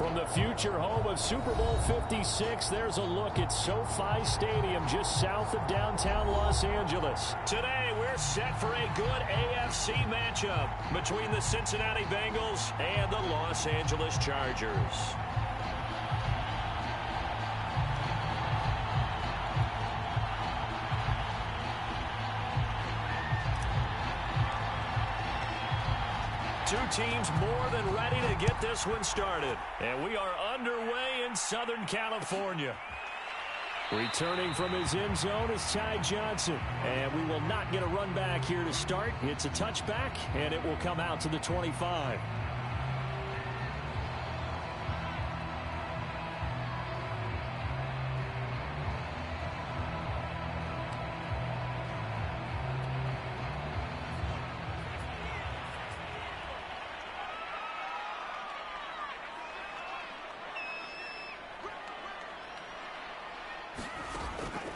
From the future home of Super Bowl 56, there's a look at SoFi Stadium just south of downtown Los Angeles. Today, we're set for a good AFC matchup between the Cincinnati Bengals and the Los Angeles Chargers. Two teams more than ready to get this one started. And we are underway in Southern California. Returning from his end zone is Ty Johnson. And we will not get a run back here to start. It's a touchback, and it will come out to the 25.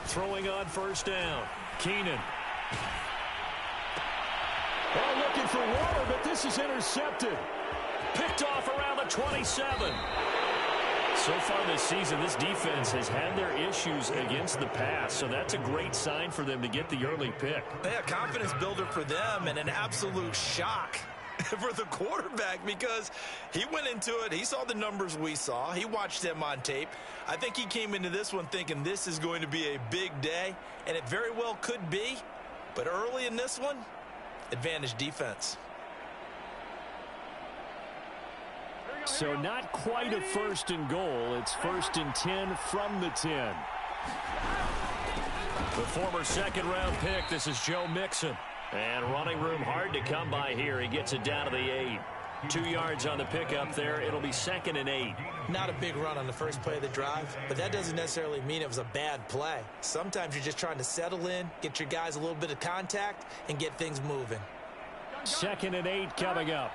Throwing on first down. Keenan. Oh, looking for water, but this is intercepted. Picked off around the 27. So far this season, this defense has had their issues against the pass, so that's a great sign for them to get the early pick. Yeah, confidence builder for them and an absolute shock for the quarterback because he went into it. He saw the numbers we saw. He watched them on tape. I think he came into this one thinking this is going to be a big day, and it very well could be. But early in this one, advantage defense. So not quite a first and goal. It's first and 10 from the 10. The former second-round pick, this is Joe Mixon. And running room hard to come by here. He gets it down to the 8. 2 yards on the pickup there. It'll be 2nd and 8. Not a big run on the first play of the drive, but that doesn't necessarily mean it was a bad play. Sometimes you're just trying to settle in, get your guys a little bit of contact, and get things moving. 2nd and 8 coming up.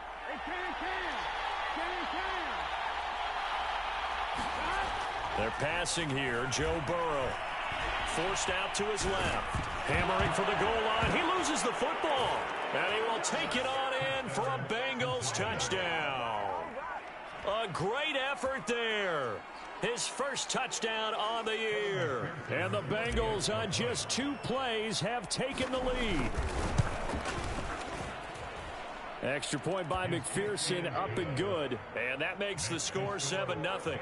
They're passing here. Joe Burrow. Forced out to his left. Hammering for the goal line. He loses the football. And he will take it on in for a Bengals touchdown. A great effort there. His first touchdown on the year. And the Bengals on just 2 plays have taken the lead. Extra point by McPherson, up and good. And that makes the score 7-0.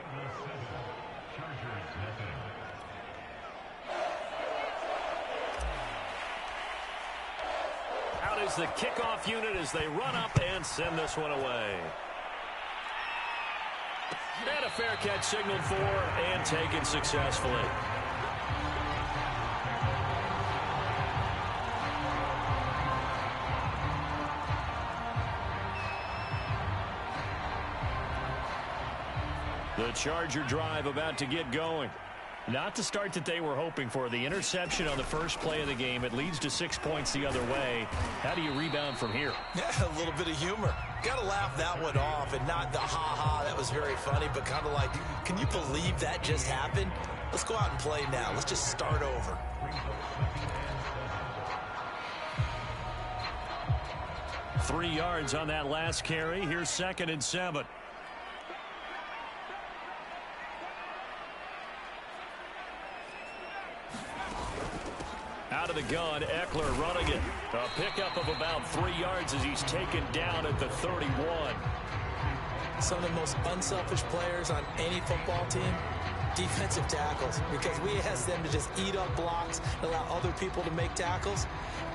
Is the kickoff unit as they run up and send this one away. And a fair catch signaled for and taken successfully. The Charger drive about to get going. Not the start that they were hoping for. The interception on the first play of the game. It leads to 6 points the other way. How do you rebound from here? Yeah, a little bit of humor. Got to laugh that one off and not the ha-ha. That was very funny, but kind of like, can you believe that just happened? Let's go out and play now. Let's just start over. Three yards on that last carry. Here's 2nd and 7. Out of the gun, Eckler running it. A pickup of about 3 yards as he's taken down at the 31. Some of the most unselfish players on any football team, defensive tackles, because we ask them to just eat up blocks and allow other people to make tackles.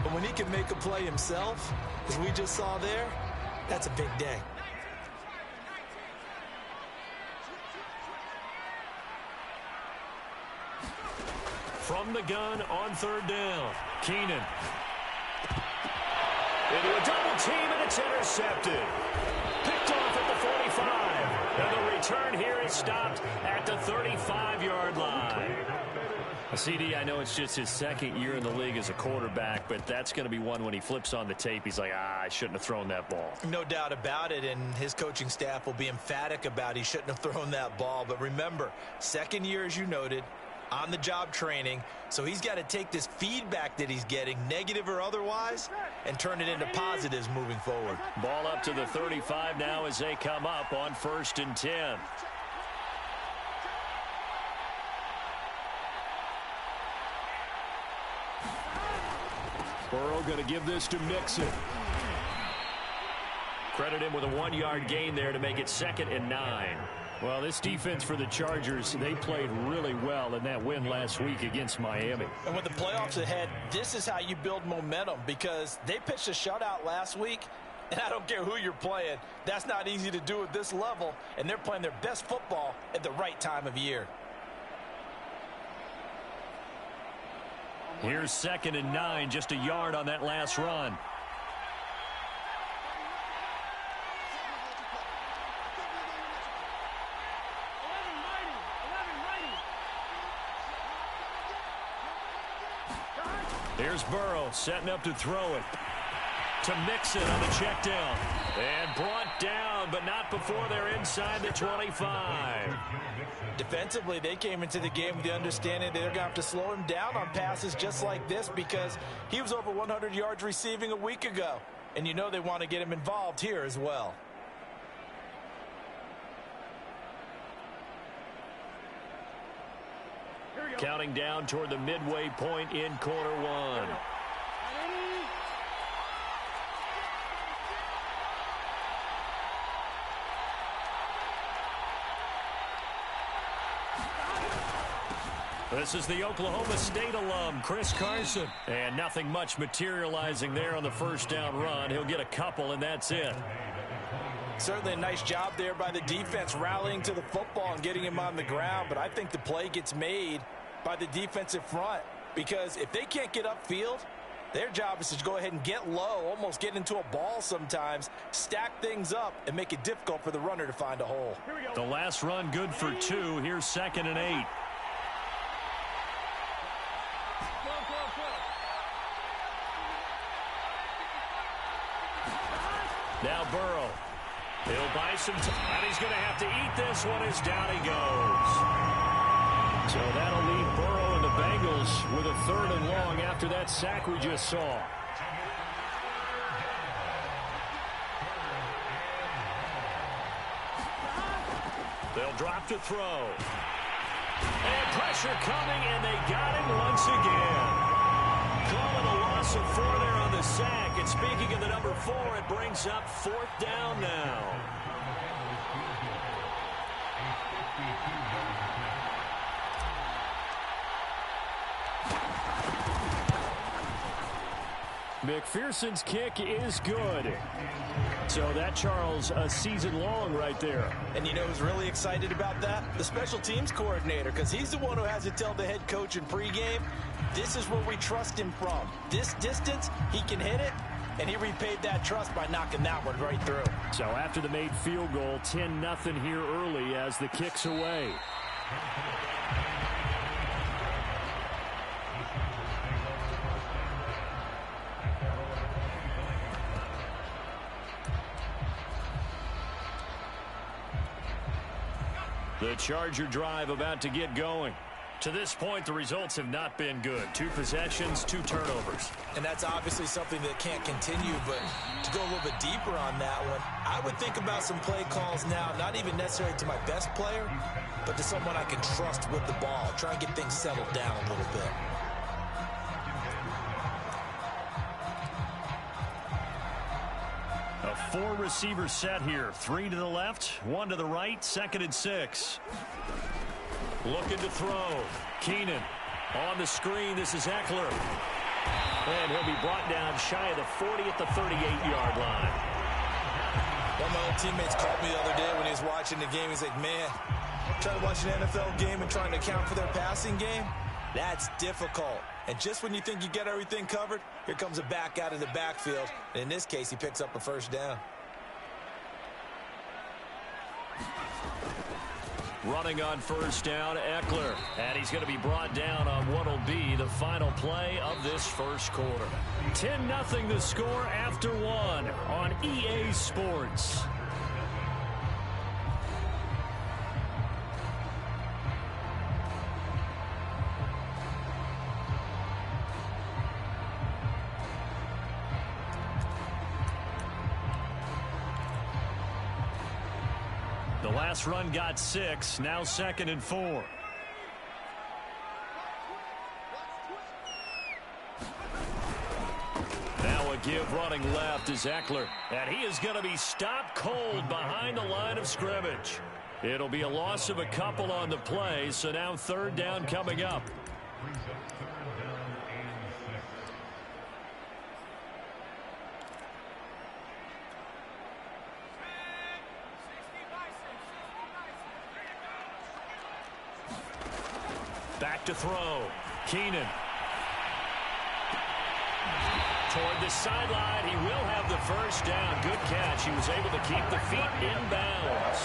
But when he can make a play himself, as we just saw there, that's a big day. From the gun on 3rd down. Keenan. Into a double team, and it's intercepted. Picked off at the 45. And the return here is stopped at the 35-yard line. CD, I know it's just his 2nd year in the league as a quarterback, but that's going to be one when he flips on the tape. He's like, I shouldn't have thrown that ball. No doubt about it, and his coaching staff will be emphatic about he shouldn't have thrown that ball. But remember, 2nd year, as you noted, on-the-job training, so he's got to take this feedback that he's getting, negative or otherwise, and turn it into positives moving forward. Ball up to the 35 now as they come up on 1st and 10. Burrow going to give this to Mixon. Credit him with a 1-yard gain there to make it 2nd and 9. Well, this defense for the Chargers, they played really well in that win last week against Miami. And with the playoffs ahead, this is how you build momentum, because they pitched a shutout last week, and I don't care who you're playing. That's not easy to do at this level, and they're playing their best football at the right time of year. Here's 2nd and 9, just a yard on that last run. Here's Burrow setting up to throw it. To Mixon on the check down. And brought down, but not before they're inside the 25. Defensively, they came into the game with the understanding that they're going to have to slow him down on passes just like this, because he was over 100 yards receiving a week ago. And you know they want to get him involved here as well. Counting down toward the midway point in quarter one. This is the Oklahoma State alum, Chris Carson. And nothing much materializing there on the first down run. He'll get a couple, and that's it. Certainly a nice job there by the defense, rallying to the football and getting him on the ground. But I think the play gets made by the defensive front, because if they can't get upfield, their job is to go ahead and get low, almost get into a ball sometimes, stack things up, and make it difficult for the runner to find a hole. The last run good for 2. Here's 2nd and 8. Now Burrow. He'll buy some time, and he's going to have to eat this one as down he goes. So that'll leave Burrow and the Bengals with a 3rd and long after that sack we just saw. They'll drop to throw. And pressure coming, and they got him once again. Calling a loss of 4 there on the sack. And speaking of the number 4, it brings up 4th down now. McPherson's kick is good. So that, Charles, a season long right there. And you know who's really excited about that? The special teams coordinator, because he's the one who has to tell the head coach in pregame, this is where we trust him from. This distance, he can hit it, and he repaid that trust by knocking that one right through. So after the made field goal, 10-0 here early as the kick's away. The Charger drive about to get going. To this point, the results have not been good. 2 possessions, 2 turnovers. And that's obviously something that can't continue, but to go a little bit deeper on that one, I would think about some play calls now, not even necessarily to my best player, but to someone I can trust with the ball. Try and get things settled down a little bit. A 4-receiver set here. 3 to the left, 1 to the right, 2nd and 6. Looking to throw. Keenan on the screen. This is Eckler. And he'll be brought down shy of the 40 at the 38-yard line. One of my old teammates called me the other day when he was watching the game. He's like, man, trying to watch an NFL game and trying to account for their passing game, that's difficult. And just when you think you get everything covered, here comes a back out of the backfield. And in this case, he picks up a first down. Running on first down, Eckler. And he's going to be brought down on what will be the final play of this first quarter. 10-0 the score after 1 on EA Sports. The last run got 6, now 2nd and 4. give running left is Eckler. And he is going to be stopped cold behind the line of scrimmage. It'll be a loss of a couple on the play, so now third down coming up. Back to throw. Keenan. Toward the sideline. He will have the first down. Good catch. He was able to keep the feet in bounds.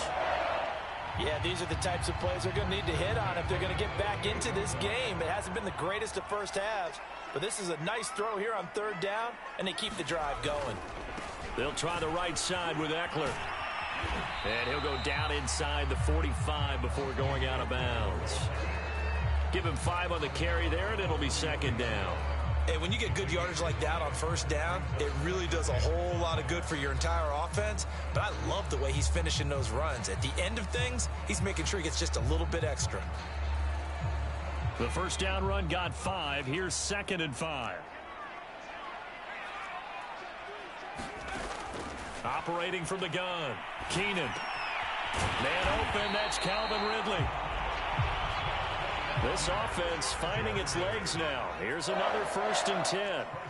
Yeah, these are the types of plays they're going to need to hit on if they're going to get back into this game. It hasn't been the greatest of first halves, but this is a nice throw here on third down, and they keep the drive going. They'll try the right side with Eckler. And he'll go down inside the 45 before going out of bounds. Give him 5 on the carry there, and it'll be second down. Hey, when you get good yardage like that on first down, it really does a whole lot of good for your entire offense. But I love the way he's finishing those runs. At the end of things, he's making sure he gets just a little bit extra. The first down run got 5. Here's 2nd and 5. Operating from the gun. Keenan. Man open. That's Calvin Ridley. This offense finding its legs now. Here's another 1st and 10.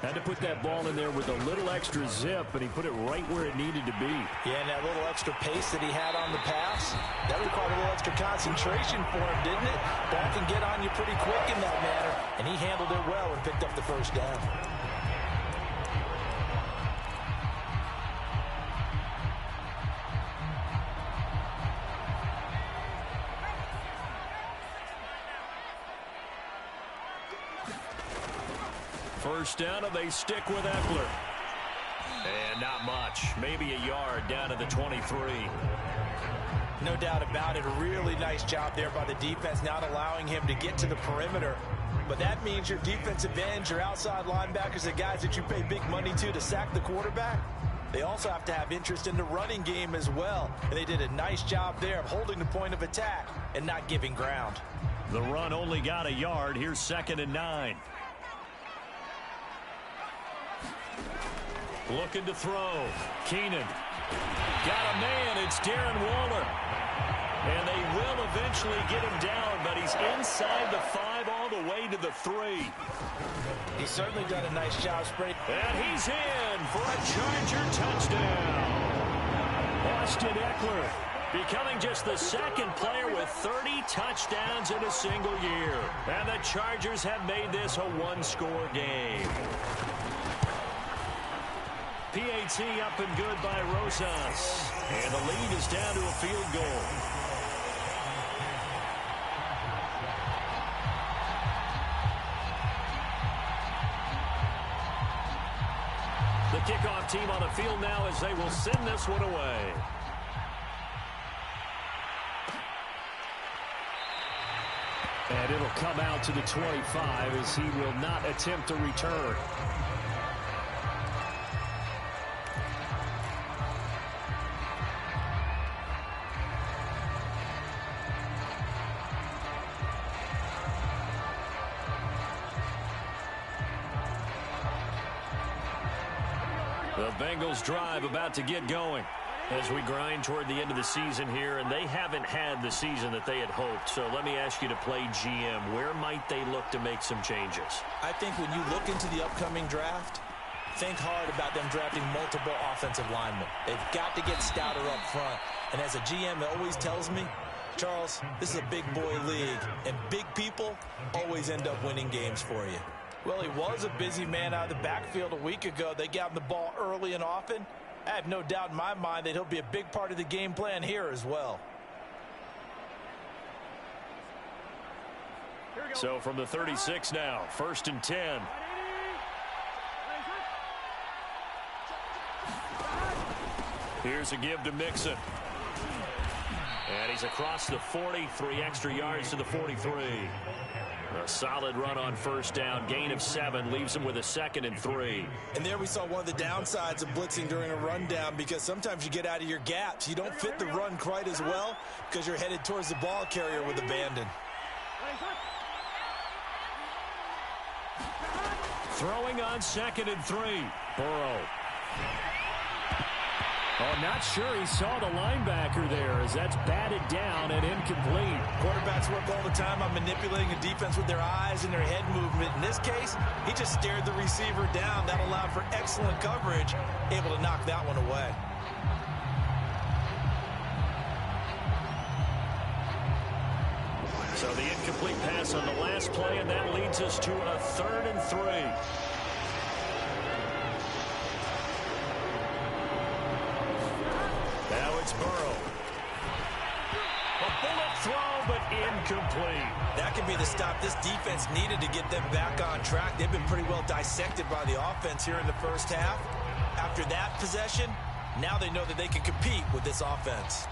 Had to put that ball in there with a little extra zip, but he put it right where it needed to be. Yeah, and that little extra pace that he had on the pass, that required a little extra concentration for him, didn't it? Ball can get on you pretty quick in that manner, and he handled it well and picked up the first down. First down, and they stick with Eckler. And not much. Maybe a yard down to the 23. No doubt about it. A really nice job there by the defense, not allowing him to get to the perimeter. But that means your defensive ends, your outside linebackers, the guys that you pay big money to sack the quarterback, they also have to have interest in the running game as well. And they did a nice job there of holding the point of attack and not giving ground. The run only got a yard. Here's 2nd and 9. Looking to throw. Keenan. Got a man. It's Darren Waller. And they will eventually get him down, but he's inside the 5 all the way to the 3. He's certainly done a nice job spreading. And he's in for a Charger touchdown. Austin Eckler becoming just the 2nd player with 30 touchdowns in a single year. And the Chargers have made this a one-score game. PAT up and good by Rosas. And the lead is down to a field goal. The kickoff team on the field now as they will send this one away. And it'll come out to the 25 as he will not attempt a return. The Bengals drive about to get going as we grind toward the end of the season here, and they haven't had the season that they had hoped. So let me ask you to play GM. Where might they look to make some changes? I think when you look into the upcoming draft, think hard about them drafting multiple offensive linemen. They've got to get stouter up front. And as a GM, it always tells me, Charles, this is a big boy league, and big people always end up winning games for you. Well, he was a busy man out of the backfield a week ago. They got him the ball early and often. I have no doubt in my mind that he'll be a big part of the game plan here as well. So from the 36 now, 1st and 10. Here's a give to Mixon. And he's across the 40, 3 extra yards to the 43. A solid run on first down. Gain of 7 leaves him with a 2nd and 3. And there we saw one of the downsides of blitzing during a rundown, because sometimes you get out of your gaps. You don't fit the run quite as well because you're headed towards the ball carrier with abandon. Throwing on 2nd and 3. Burrow. Oh, not sure he saw the linebacker there as that's batted down and incomplete. Quarterbacks work all the time on manipulating a defense with their eyes and their head movement. In this case, he just stared the receiver down. That allowed for excellent coverage, able to knock that one away. So the incomplete pass on the last play, and that leads us to a 3rd and 3. Now it's Burrow. A bullet throw, but incomplete. That could be the stop this defense needed to get them back on track. They've been pretty well dissected by the offense here in the first half. After that possession, now they know that they can compete with this offense.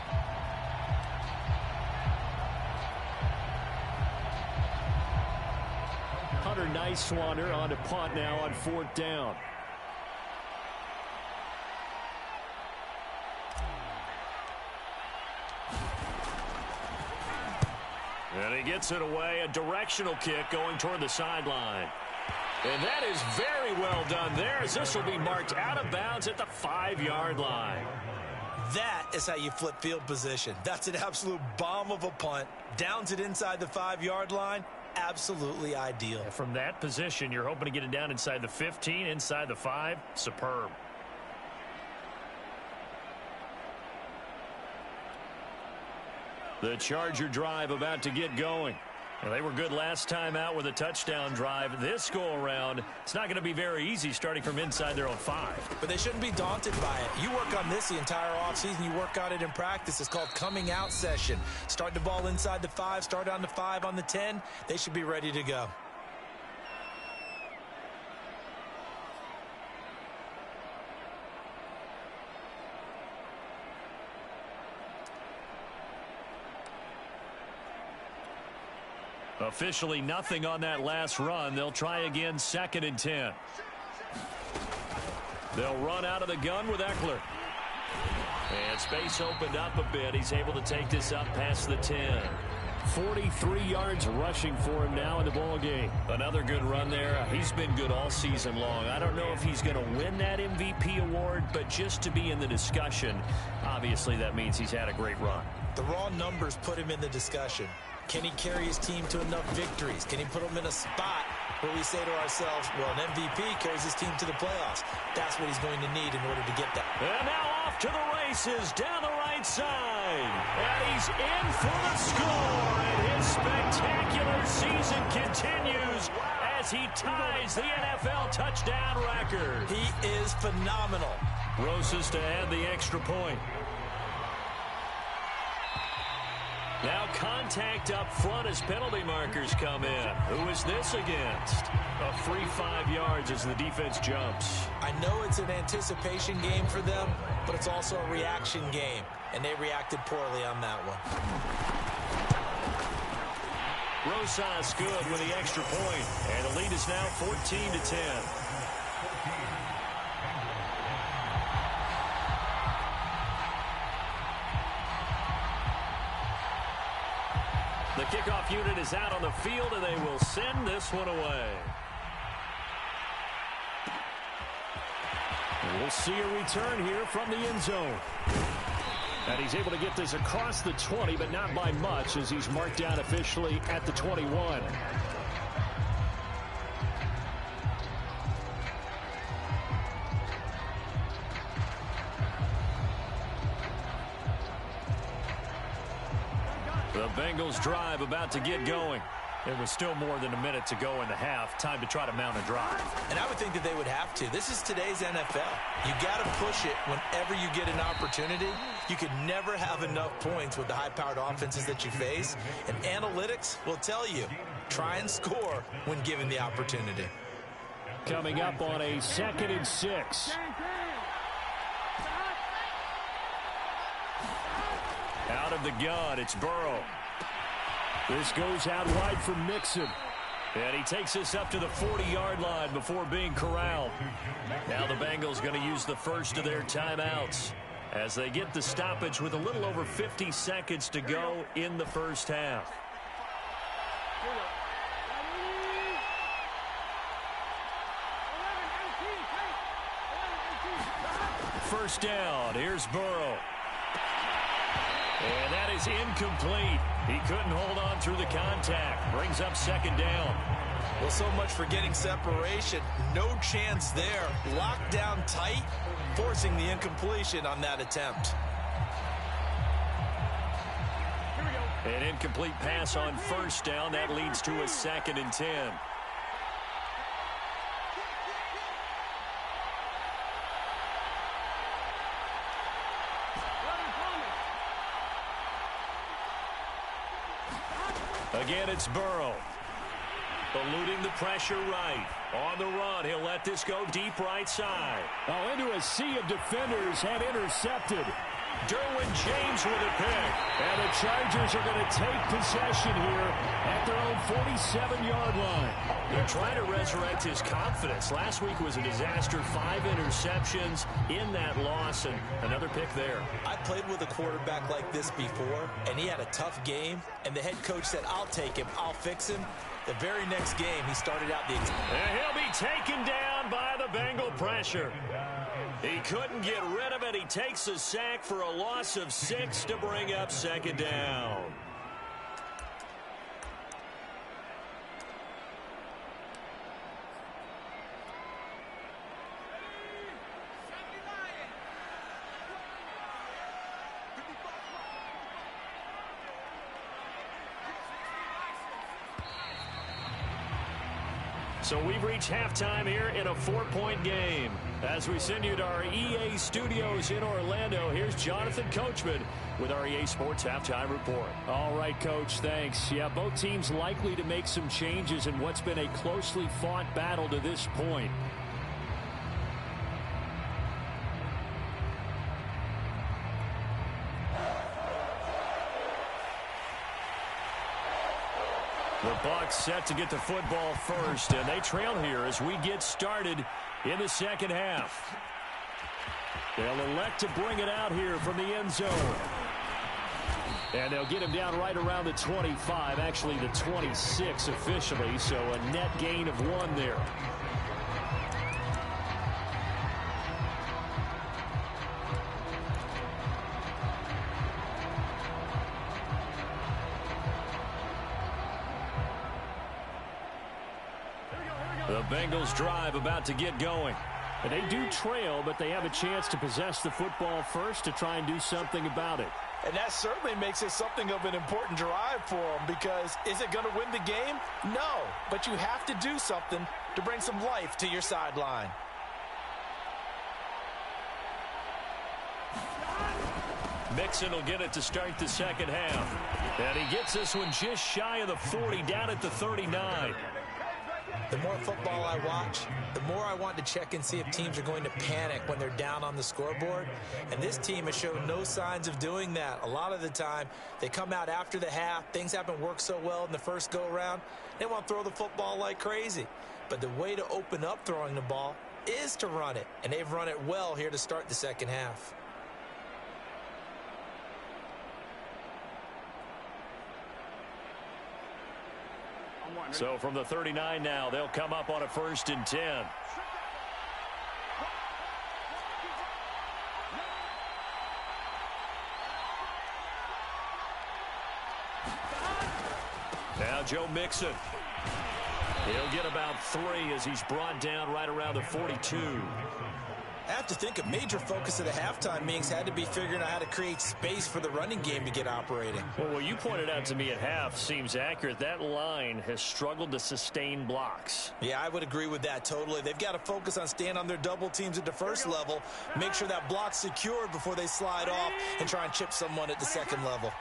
Hunter Nice-Swander on to punt now on 4th down. And he gets it away, a directional kick going toward the sideline. And that is very well done there, as this will be marked out of bounds at the 5-yard line. That is how you flip field position. That's an absolute bomb of a punt. Downs it inside the 5-yard line. Absolutely ideal. From that position, you're hoping to get it down inside the 15, inside the 5. Superb. The Charger drive about to get going. Well, they were good last time out with a touchdown drive. This go-around, it's not going to be very easy starting from inside their own 5. But they shouldn't be daunted by it. You work on this the entire offseason. You work on it in practice. It's called coming out session. Start the ball inside the 5, start on the 5, on the 10. They should be ready to go. Officially nothing on that last run. They'll try again, 2nd and 10. They'll run out of the gun with Eckler. And space opened up a bit. He's able to take this up past the 10. 43 yards rushing for him now in the ball game. Another good run there. He's been good all season long. I don't know if he's going to win that MVP award, but just to be in the discussion, obviously that means he's had a great run. The raw numbers put him in the discussion. Can he carry his team to enough victories? Can he put them in a spot where we say to ourselves, well, an MVP carries his team to the playoffs. That's what he's going to need in order to get that. And now off to the races down the right side. And he's in for the score. And his spectacular season continues as he ties the NFL touchdown record. He is phenomenal. Rosas to add the extra point. Now contact up front as penalty markers come in. Who is this against? A free 5 yards as the defense jumps. I know it's an anticipation game for them, but it's also a reaction game, and they reacted poorly on that one. Rosas good with the extra point, and the lead is now 14-10. The kickoff unit is out on the field, and they will send this one away. And we'll see a return here from the end zone. And he's able to get this across the 20, but not by much, as he's marked down officially at the 21. The Bengals drive about to get going. There was still more than a minute to go in the half. Time to try to mount a drive. And I would think that they would have to. This is today's NFL. You got to push it whenever you get an opportunity. You could never have enough points with the high-powered offenses that you face. And analytics will tell you, try and score when given the opportunity. Coming up on a 2nd and 6. Out of the gun, it's Burrow. This goes out wide for Mixon. And he takes this up to the 40-yard line before being corralled. Now the Bengals going to use the first of their timeouts as they get the stoppage with a little over 50 seconds to go in the first half. first down. Here's Burrow. And that is incomplete. He couldn't hold on through the contact. Brings up second down. Well, so much for getting separation. No chance there. Locked down tight, forcing the incompletion on that attempt. An incomplete pass on first down. That leads to a 2nd and 10. Again, it's Burrow. Eluding the pressure right. On the run, he'll let this go deep right side. Oh, into a sea of defenders and intercepted. Derwin James with a pick. And the Chargers are going to take possession here at their own 47-yard line. They're trying to resurrect his confidence. Last week was a disaster. 5 interceptions in that loss, and another pick there. I played with a quarterback like this before, and he had a tough game, and the head coach said, I'll take him, I'll fix him. The very next game, he started out the... And he'll be taken down by the Bengal pressure. He couldn't get rid of it. He takes a sack for a loss of 6 to bring up second down. So we've reached halftime here in a 4-point game. As we send you to our EA studios in Orlando, here's Jonathan Coachman with our EA Sports Halftime Report. All right, Coach, thanks. Yeah, both teams likely to make some changes in what's been a closely fought battle to this point. The Bucs set to get the football first, and they trail here as we get started in the second half. They'll elect to bring it out here from the end zone. And they'll get him down right around the 25, actually the 26 officially, so a net gain of 1 there. The Bengals drive about to get going. And they do trail, but they have a chance to possess the football first to try and do something about it. And that certainly makes it something of an important drive for them, because is it going to win the game? No, but you have to do something to bring some life to your sideline. Mixon will get it to start the second half. And he gets this one just shy of the 40, down at the 39. The more football I watch, the more I want to check and see if teams are going to panic when they're down on the scoreboard. And this team has shown no signs of doing that. A lot of the time, they come out after the half. Things haven't worked so well in the first go-around. They want to throw the football like crazy. But the way to open up throwing the ball is to run it. And they've run it well here to start the second half. So from the 39 now, they'll come up on a 1st and 10. Now Joe Mixon. He'll get about 3 as he's brought down right around the 42. I have to think a major focus of the halftime meetings had to be figuring out how to create space for the running game to get operating. Well, what you pointed out to me at half seems accurate. That line has struggled to sustain blocks. Yeah, I would agree with that totally. They've got to focus on staying on their double teams at the first level, make sure that block's secured before they slide off and try and chip someone at the second level.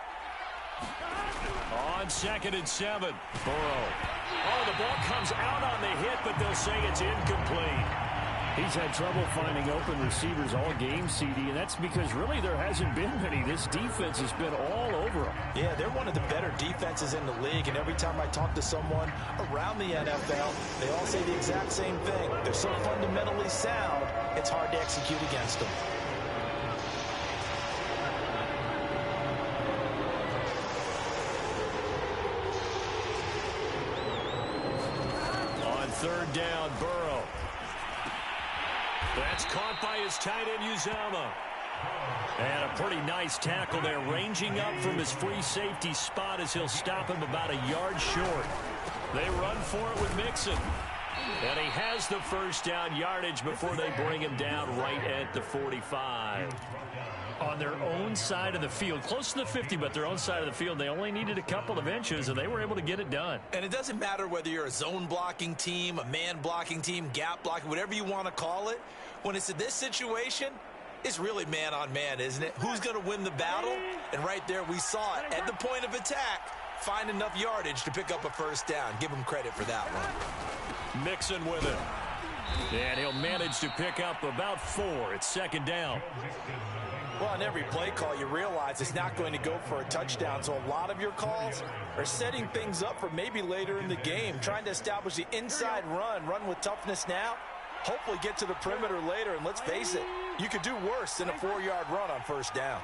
On 2nd and 7, Burrow. Oh, the ball comes out on the hit, but they'll say it's incomplete. He's had trouble finding open receivers all game, CD, and that's because really there hasn't been many. This defense has been all over him. Yeah, they're one of the better defenses in the league, and every time I talk to someone around the NFL, they all say the exact same thing. They're so fundamentally sound, it's hard to execute against them. On 3rd down, Burrow. That's caught by his tight end, Uzama. And a pretty nice tackle there, ranging up from his free safety spot as he'll stop him about a yard short. They run for it with Mixon. And he has the first down yardage before they bring him down right at the 45. On their own side of the field, close to the 50, but their own side of the field, they only needed a couple of inches, and they were able to get it done. And it doesn't matter whether you're a zone blocking team, a man blocking team, gap blocking, whatever you want to call it. When it's in this situation, it's really man on man, isn't it? Who's going to win the battle? And right there we saw it. At the point of attack, find enough yardage to pick up a first down. Give him credit for that one. Mixon with it. And he'll manage to pick up about 4. It's second down. Well, on every play call, you realize it's not going to go for a touchdown. So a lot of your calls are setting things up for maybe later in the game, trying to establish the inside run with toughness now, hopefully get to the perimeter later. And let's face it, you could do worse than a 4-yard run on first down.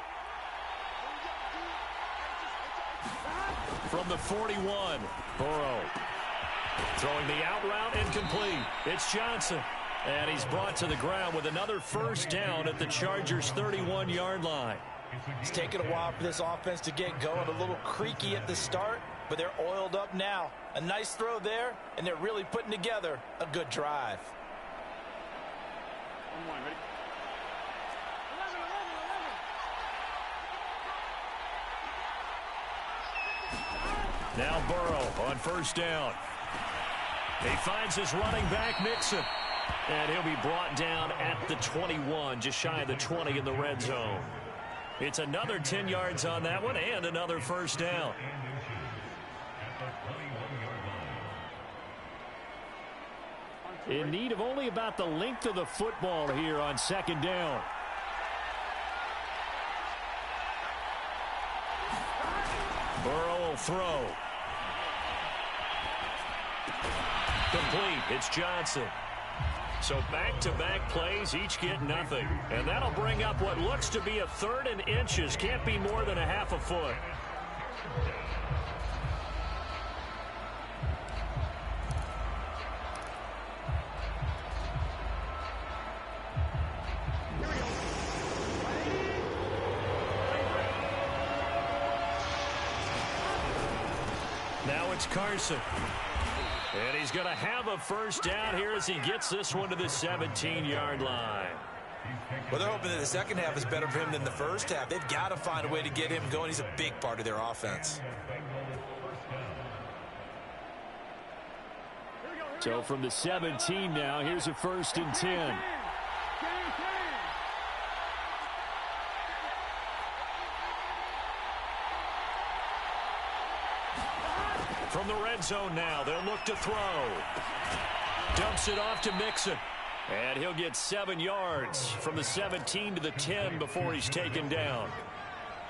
From the 41, Burrow throwing the out route incomplete. It's Johnson. And he's brought to the ground with another first down at the Chargers' 31-yard line. It's taken a while for this offense to get going. A little creaky at the start, but they're oiled up now. A nice throw there, and they're really putting together a good drive. Now Burrow on first down. He finds his running back, Mixon. And he'll be brought down at the 21, just shy of the 20 in the red zone. It's another 10 yards on that one and another first down. In need of only about the length of the football here on second down. Burrow will throw. Complete. It's Johnson. So back-to-back plays, each get nothing. And that'll bring up what looks to be a 3rd and inches. Can't be more than a half a foot. Now it's Carson. And he's going to have a first down here as he gets this one to the 17-yard line. Well, they're hoping that the second half is better for him than the first half. They've got to find a way to get him going. He's a big part of their offense. So from the 17 now, here's a 1st and 10. From the red zone now, they'll look to throw. Dumps it off to Mixon. And he'll get 7 yards from the 17 to the 10 before he's taken down.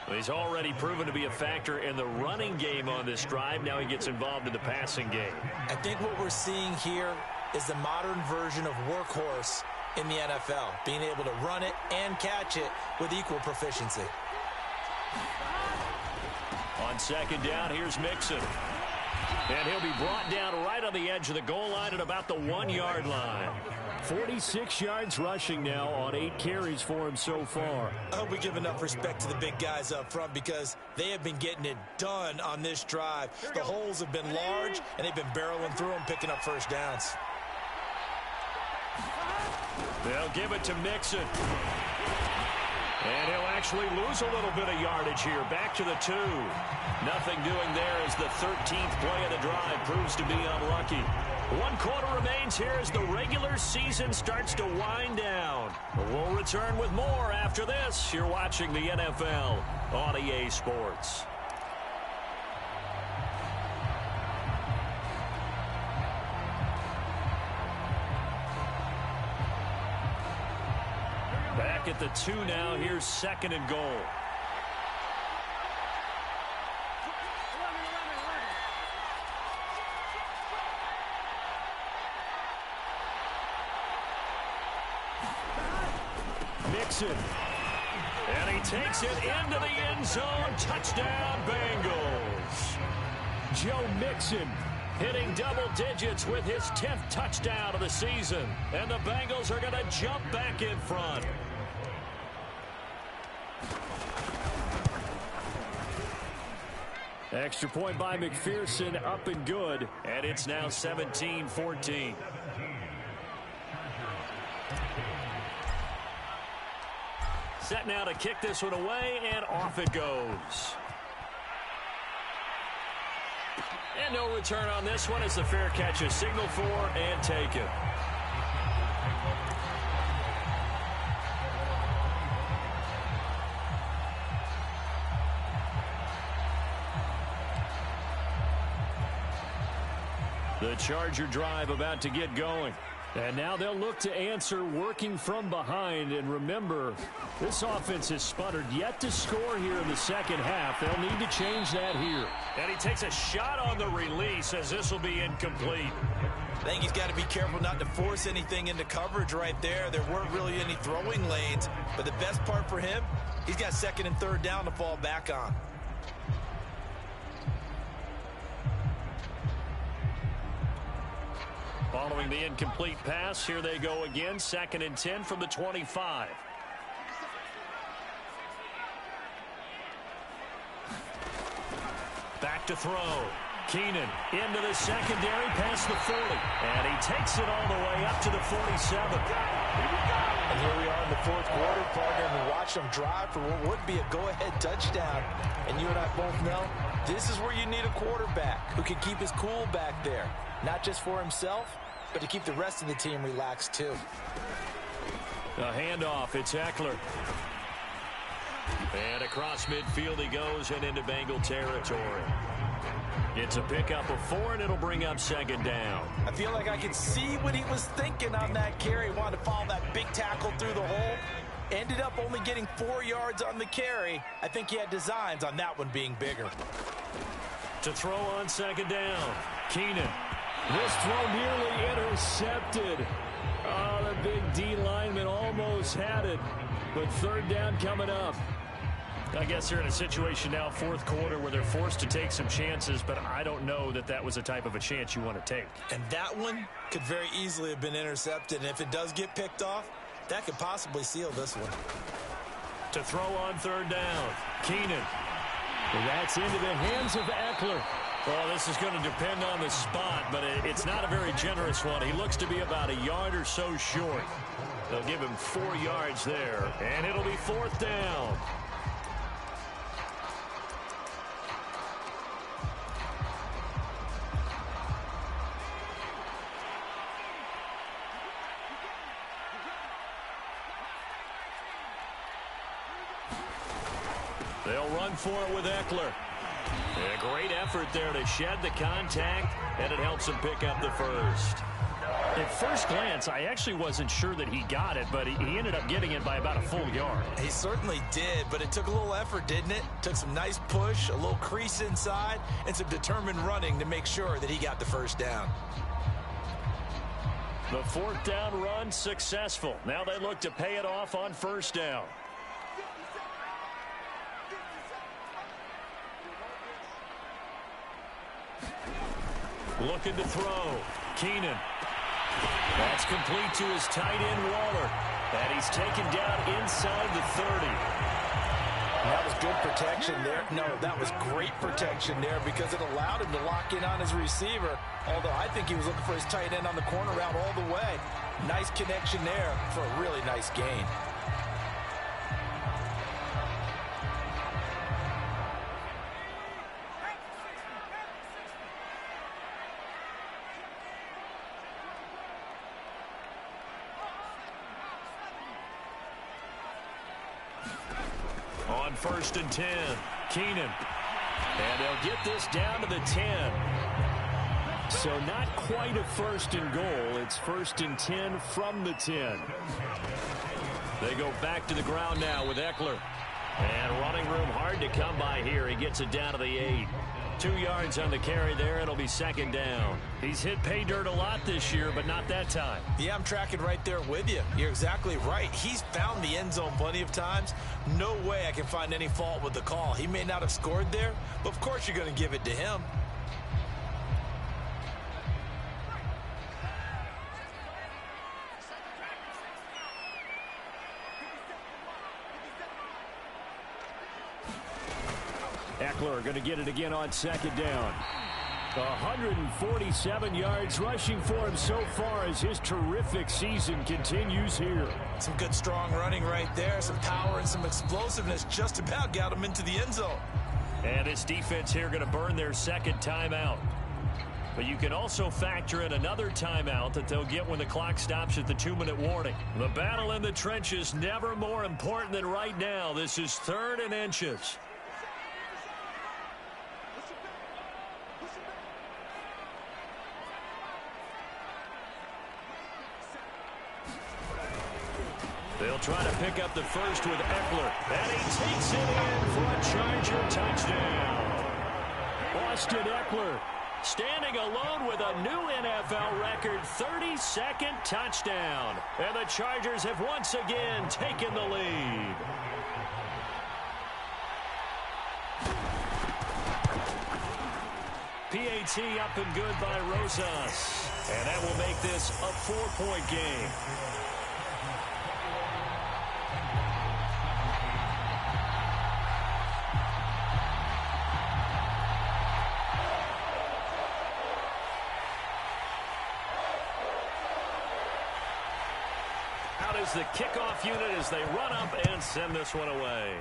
He's already proven to be a factor in the running game on this drive. Now he gets involved in the passing game. I think what we're seeing here is the modern version of workhorse in the NFL, being able to run it and catch it with equal proficiency. On second down, here's Mixon. And he'll be brought down right on the edge of the goal line at about the 1-yard line. 46 yards rushing now on 8 carries for him so far. I hope we give enough respect to the big guys up front because they have been getting it done on this drive. The holes have been large, and they've been barreling through them, picking up first downs. They'll give it to Mixon. And he'll actually lose a little bit of yardage here. Back to the 2. Nothing doing there as the 13th play of the drive proves to be unlucky. 1 quarter remains here as the regular season starts to wind down. We'll return with more after this. You're watching the NFL on EA Sports. Back at the 2 now. Here's 2nd and goal. Mixon. And he takes it into the end zone. Touchdown, Bengals. Joe Mixon Hitting double digits with his 10th touchdown of the season. And the Bengals are going to jump back in front. Extra point by McPherson, up and good. And it's now 17-14. Set now to kick this one away, and off it goes. And no return on this one as the fair catch is signaled for and taken. The Charger drive about to get going. And now they'll look to answer working from behind. And remember, this offense has sputtered yet to score here in the second half. They'll need to change that here. And he takes a shot on the release as this will be incomplete. I think he's got to be careful not to force anything into coverage right there. There weren't really any throwing lanes. But the best part for him, he's got second and third down to fall back on. Following the incomplete pass, here they go again. 2nd and 10 from the 25. Back to throw. Keenan into the secondary, past the 40. And he takes it all the way up to the 47. And here we are in the fourth quarter, partner, and watch them drive for what would be a go-ahead touchdown. And you and I both know this is where you need a quarterback who can keep his cool back there. Not just for himself, but to keep the rest of the team relaxed too. A handoff, it's Eckler. And across midfield he goes and into Bengal territory. It's a pickup of 4, and it'll bring up 2nd down. I feel like I can see what he was thinking on that carry. Wanted to follow that big tackle through the hole. Ended up only getting 4 yards on the carry. I think he had designs on that one being bigger. To throw on 2nd down, Keenan. This throw nearly intercepted. Oh, the big D lineman almost had it. But 3rd down coming up. I guess they're in a situation now, 4th quarter, where they're forced to take some chances, but I don't know that that was the type of a chance you want to take. And that one could very easily have been intercepted. And if it does get picked off, that could possibly seal this one. To throw on 3rd down, Keenan. And that's into the hands of Eckler. Well, this is going to depend on the spot, but it's not a very generous one. He looks to be about a yard or so short. They'll give him 4 yards there, and it'll be 4th down. They'll run for it with Eckler. A great effort there to shed the contact, and it helps him pick up the first. At first glance, I actually wasn't sure that he got it, but he ended up getting it by about a full yard. He certainly did, but it took a little effort, didn't it? Took some nice push, a little crease inside, and some determined running to make sure that he got the first down. The 4th down run successful. Now they look to pay it off on 1st down. Looking to throw. Keenan. That's complete to his tight end, Waller. And he's taken down inside the 30. That was good protection there. No, that was great protection there because it allowed him to lock in on his receiver. Although I think he was looking for his tight end on the corner route all the way. Nice connection there for a really nice gain. On 1st and 10, Keenan. And they'll get this down to the 10. So not quite a 1st and goal. It's 1st and 10 from the 10. They go back to the ground now with Eckler. And running room hard to come by here. He gets it down to the 8. 2 yards on the carry there. It'll be 2nd down. He's hit pay dirt a lot this year, but not that time. Yeah, I'm tracking right there with you. You're exactly right. He's found the end zone plenty of times. No way I can find any fault with the call. He may not have scored there, but of course you're going to give it to him. Eckler going to get it again on second down. 147 yards rushing for him so far as his terrific season continues here. Some good strong running right there. Some power and some explosiveness just about got him into the end zone. And his defense here going to burn their second timeout. But you can also factor in another timeout that they'll get when the clock stops at the 2-minute warning. The battle in the trenches never more important than right now. This is 3rd and inches. They'll try to pick up the first with Eckler. And he takes it in for a Charger touchdown. Austin Eckler standing alone with a new NFL record 32nd touchdown. And the Chargers have once again taken the lead. PAT up and good by Rosas. And that will make this a 4-point game. Is the kickoff unit as they run up and send this one away.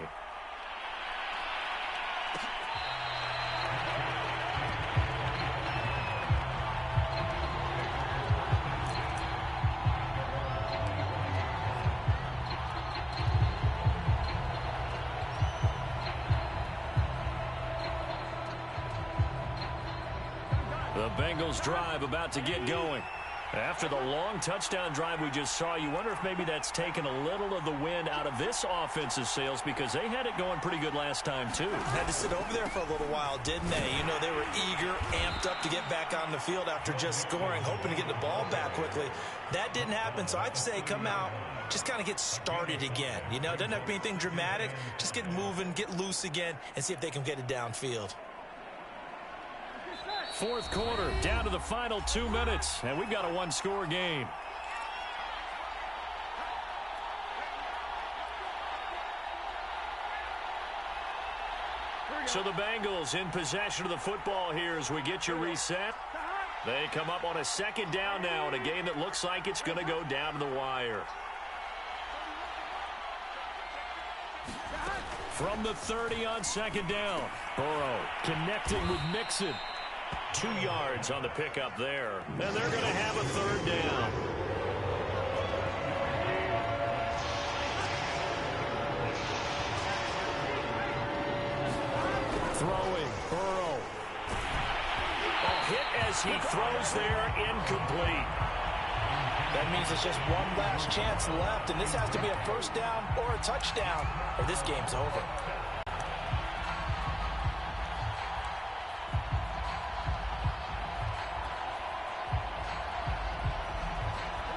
The Bengals drive about to get going. After the long touchdown drive we just saw, you wonder if maybe that's taken a little of the wind out of this offensive sails because they had it going pretty good last time, too. Had to sit over there for a little while, didn't they? You know, they were eager, amped up to get back on the field after just scoring, hoping to get the ball back quickly. That didn't happen, so I'd say come out, just kind of get started again. You know, it doesn't have to be anything dramatic. Just get moving, get loose again, and see if they can get it downfield. 4th quarter, down to the final 2 minutes, and we've got a 1-score game. So the Bengals in possession of the football here as we get you reset. They come up on a 2nd down now in a game that looks like it's going to go down to the wire. From the 30 on 2nd down, Burrow connecting with Mixon. 2 yards on the pickup there. And they're going to have a 3rd down. Throwing, Burrow. A hit as he throws there, incomplete. That means it's just one last chance left, and this has to be a 1st down or a touchdown, or this game's over.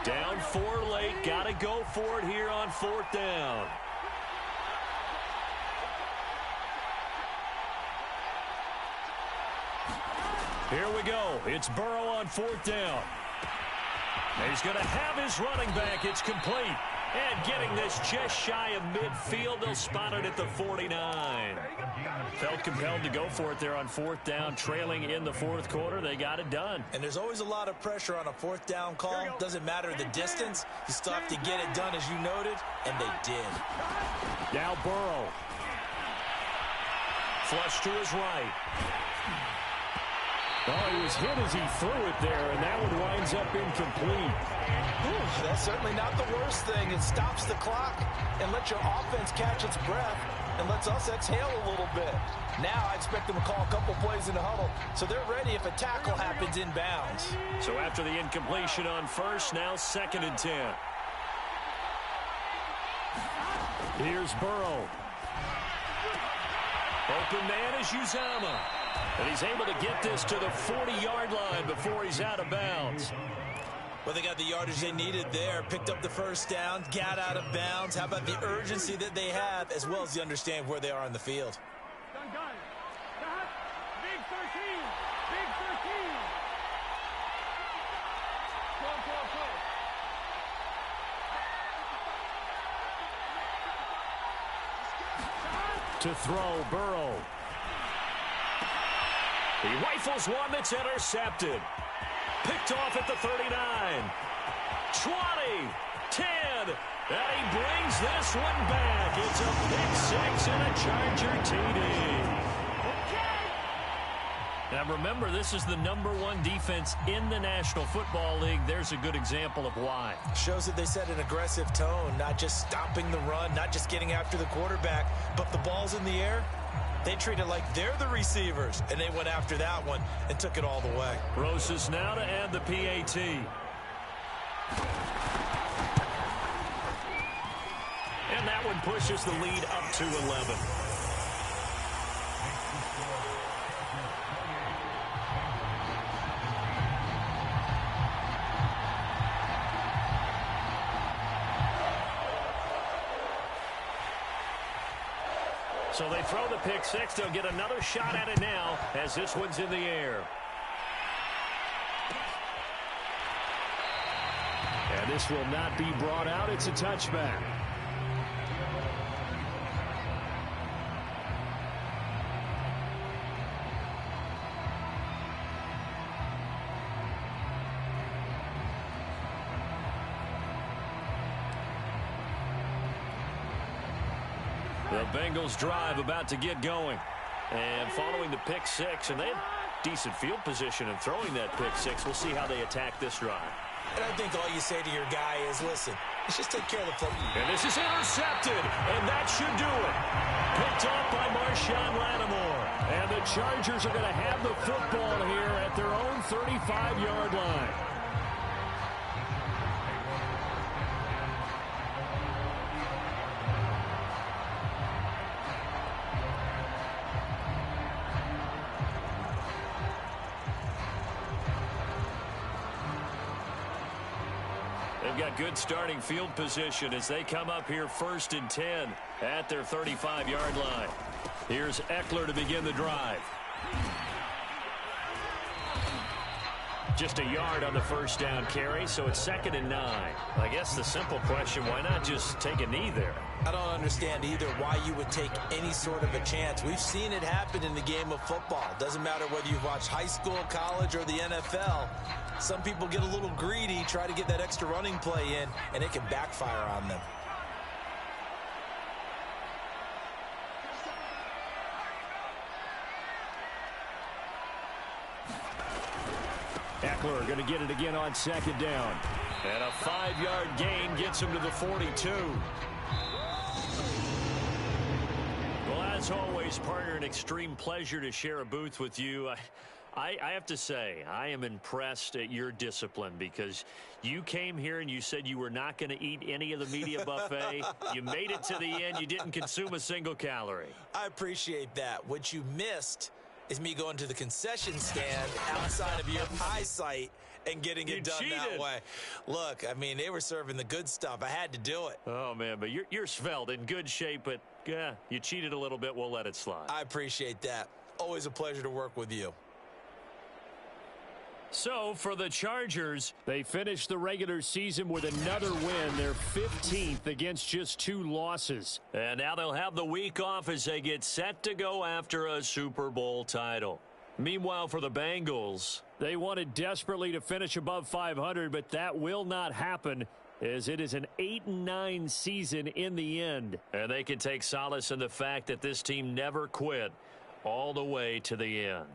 Down 4 late, got to go for it here on 4th down. Here we go. It's Burrow on 4th down. He's going to have his running back. It's complete. And getting this just shy of midfield. They'll spot it at the 49. Felt compelled to go for it there on 4th down, trailing in the 4th quarter. They got it done. And there's always a lot of pressure on a 4th down call. Doesn't matter the distance. You still have to get it done, as you noted, and they did. Now Burrow. Flush to his right. Oh, he was hit as he threw it there, and that one winds up incomplete. That's certainly not the worst thing. It stops the clock and lets your offense catch its breath and lets us exhale a little bit. Now I expect them to call a couple plays in the huddle, so they're ready if a tackle happens inbounds. So after the incompletion on 1st, now 2nd and 10. Here's Burrow. Open man is Uzama. And he's able to get this to the 40-yard line before he's out of bounds. Well, they got the yardage they needed there. Picked up the 1st down, got out of bounds. How about the urgency that they have, as well as the understanding where they are on the field? Big 13. Big 13. To throw, Burrow. He rifles one that's intercepted. Picked off at the 39. 20. 10. And he brings this one back. It's a pick six and a Charger TD. Now remember, this is the #1 defense in the National Football League. There's a good example of why. Shows that they set an aggressive tone, not just stopping the run, not just getting after the quarterback, but the ball's in the air. They treat it like they're the receivers, and they went after that one and took it all the way. Rosas now to add the PAT. And that one pushes the lead up to 11. So they throw the pick six. They'll get another shot at it now as this one's in the air. And this will not be brought out. It's a touchback. The Bengals drive about to get going. And following the pick six, and they have decent field position in throwing that pick six. We'll see how they attack this drive. And I think all you say to your guy is, listen, let's just take care of the football. And this is intercepted, and that should do it. Picked off by Marshawn Lattimore. And the Chargers are going to have the football here at their own 35-yard line. They've got good starting field position as they come up here 1st and 10 at their 35-yard line. Here's Eckler to begin the drive. Just a yard on the first down carry, so it's 2nd and 9. I guess the simple question, why not just take a knee there? I don't understand either why you would take any sort of a chance. We've seen it happen in the game of football. Doesn't matter whether you've watched high school, college, or the NFL. Some people get a little greedy, try to get that extra running play in, and it can backfire on them. Eckler going to get it again on 2nd down. And a 5-yard gain gets him to the 42. Well, as always, partner, an extreme pleasure to share a booth with you. I have to say, I am impressed at your discipline because you came here and you said you were not going to eat any of the media buffet. You made it to the end. You didn't consume a single calorie. I appreciate that. What you missed is me going to the concession stand outside of your eyesight and getting it done that way. Look, I mean, they were serving the good stuff. I had to do it. Oh, man, but you're svelte, in good shape, but you cheated a little bit. We'll let it slide. I appreciate that. Always a pleasure to work with you. So, for the Chargers, they finished the regular season with another win. They're 15th against just 2 losses. And now they'll have the week off as they get set to go after a Super Bowl title. Meanwhile, for the Bengals, they wanted desperately to finish above 500, but that will not happen as it is an 8-9 season in the end. And they can take solace in the fact that this team never quit all the way to the end.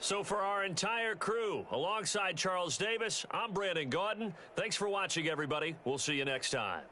So for our entire crew, alongside Charles Davis, I'm Brandon Gaudin. Thanks for watching, everybody. We'll see you next time.